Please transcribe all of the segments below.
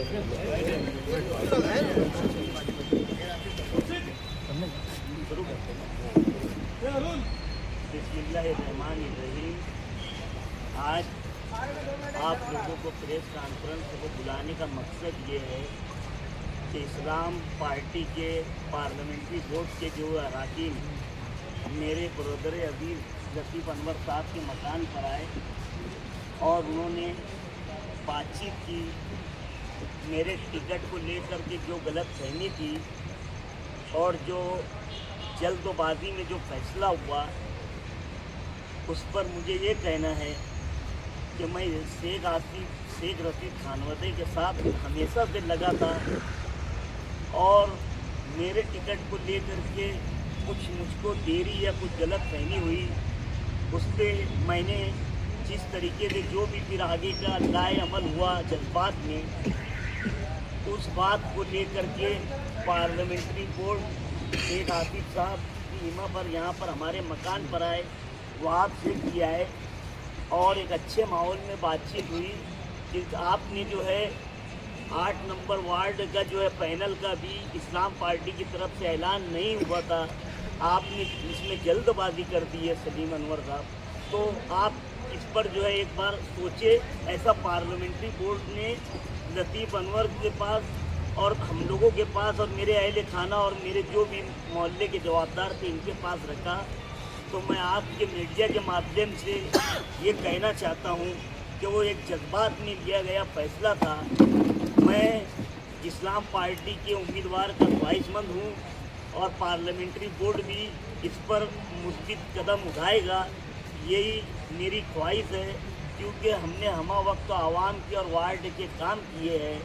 बिस्मिल्लाहिर्रहमानिर्रहीम। आज आप लोगों को प्रेस कॉन्फ्रेंस को बुलाने का मकसद ये है कि इस्लाम पार्टी के पार्लियामेंट्री बोर्ड के जो अरकान मेरे ब्रदर अजीज़ लतीफ़ अनवर साहब के मकान पर आए और उन्होंने बातचीत की। मेरे टिकट को लेकर के जो गलतफहमी थी और जो जल्दबाजी में जो फैसला हुआ उस पर मुझे ये कहना है कि मैं शेख रशीद खानवदे के साथ हमेशा से लगा था और मेरे टिकट को लेकर के कुछ मुझको देरी या कुछ गलतफहमी हुई उस पर मैंने जिस तरीके से जो भी फिर आगे का लाए अमल हुआ जज्बात में, उस बात को लेकर के पार्लियामेंट्री बोर्ड शेख आसिफ साहब की हिमा पर यहाँ पर हमारे मकान पर आए, वहाँ से किया है और एक अच्छे माहौल में बातचीत हुई कि आपने जो है 8 नंबर वार्ड का जो है पैनल का भी इस्लाम पार्टी की तरफ से ऐलान नहीं हुआ था, आपने इसमें जल्दबाजी कर दी है सलीम अनवर साहब। तो आप इस पर जो है एक बार सोचे। ऐसा पार्लियामेंट्री बोर्ड ने लतीफ़ अनवर के पास और हम लोगों के पास और मेरे अहले खाना और मेरे जो भी मोहल्ले के जवाबदार थे इनके पास रखा। तो मैं आपके मीडिया के माध्यम से ये कहना चाहता हूँ कि वो एक जज्बात में लिया गया फैसला था। मैं इस्लाम पार्टी के उम्मीदवार का ख्वाहिशमंद हूँ और पार्लियामेंट्री बोर्ड भी इस पर मुस्बित कदम उठाएगा, यही मेरी ख्वाहिश है। क्योंकि हमने हमा वक्त तो आवाम के और वार्ड के काम किए हैं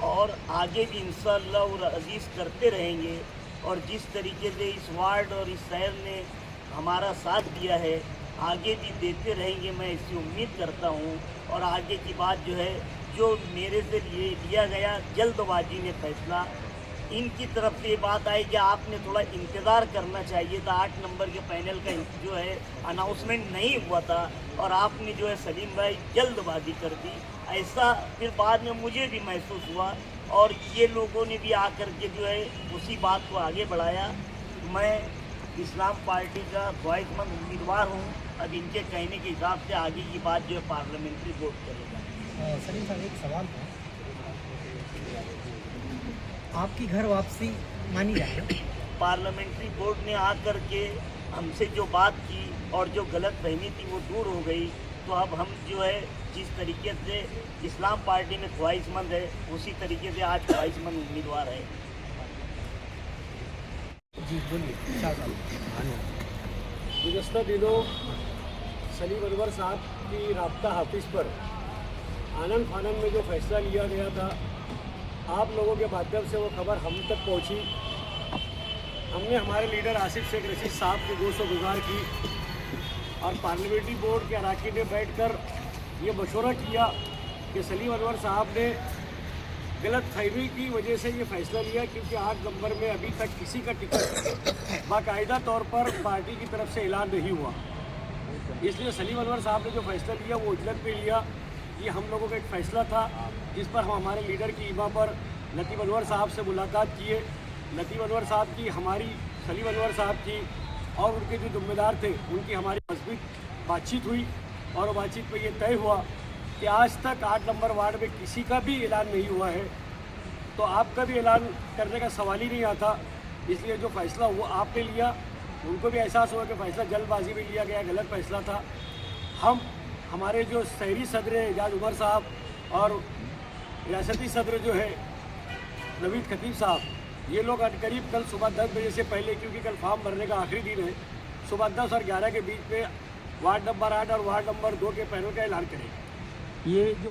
और आगे भी इंशाअल्लाह और अजीज़ करते रहेंगे। और जिस तरीके से इस वार्ड और इस शहर ने हमारा साथ दिया है आगे भी देते रहेंगे, मैं इसकी उम्मीद करता हूँ। और आगे की बात जो है जो मेरे से लिया गया जल्दबाजी में फैसला, इनकी तरफ से ये बात आई कि आपने थोड़ा इंतज़ार करना चाहिए था। 8 नंबर के पैनल का जो है अनाउंसमेंट नहीं हुआ था और आपने जो है सलीम भाई जल्दबाजी कर दी। ऐसा फिर बाद में मुझे भी महसूस हुआ और ये लोगों ने भी आकर के जो है उसी बात को आगे बढ़ाया। मैं इस्लाम पार्टी का ख्वाहिशमंद उम्मीदवार हूँ। अब इनके कहने के हिसाब से आगे की बात जो है पार्लियामेंट्री बोर्ड करेगा। सलीम साहब, एक सवाल था, आपकी घर वापसी मानी जाए? पार्लियामेंट्री बोर्ड ने आकर के हमसे जो बात की और जो गलतफहमी थी वो दूर हो गई। तो अब हम जो है जिस तरीके से इस्लाम पार्टी में ख्वाहिशमंद है उसी तरीके से आज ख्वाहिशमंद उम्मीदवार है। जी बोलिए। गुज़श्ता दिनों सलीम अनवर साहब की राब्ता हाफिज़ पर आनन फानन में जो फैसला लिया गया था, आप लोगों के माध्यम से वो खबर हम तक पहुंची। हमने हमारे लीडर आसिफ शेख रशीद साहब की गोशगुजार की और पार्लियामेंट्री बोर्ड के अरकान ने बैठकर ये मशवरा किया कि सलीम अनवर साहब ने गलतफहमी की वजह से ये फैसला लिया, क्योंकि 8 नंबर में अभी तक किसी का टिकट बाकायदा तौर पर पार्टी की तरफ से ऐलान नहीं हुआ। इसलिए सलीम अनवर साहब ने जो फैसला लिया वो उजलत पे लिया। ये हम लोगों का एक फ़ैसला था जिस पर हम हमारे लीडर की इमा पर लतीफ़ अनवर साहब से मुलाकात किए। लतीफ़ अनवर साहब की, हमारी सलीम अनवर साहब की और उनके जो जिम्मेदार थे उनकी हमारी मज़बूत बातचीत हुई और बातचीत में ये तय हुआ कि आज तक 8 नंबर वार्ड में किसी का भी ऐलान नहीं हुआ है, तो आपका भी ऐलान करने का सवाल ही नहीं आता। इसलिए जो फ़ैसला हुआ आपने लिया, उनको भी एहसास हुआ कि फ़ैसला जल्दबाजी में लिया गया, गलत फ़ैसला था। हम हमारे जो शहरी सदर हैं एजाज उमर साहब और रियासती सदर जो है नवीद खतीब साहब, ये लोग करीब कल सुबह 10 बजे से पहले, क्योंकि कल फॉर्म भरने का आखिरी दिन है, सुबह 10 और 11 के बीच में वार्ड नंबर 8 और वार्ड नंबर 2 के पैनल का ऐलान करेंगे। ये जो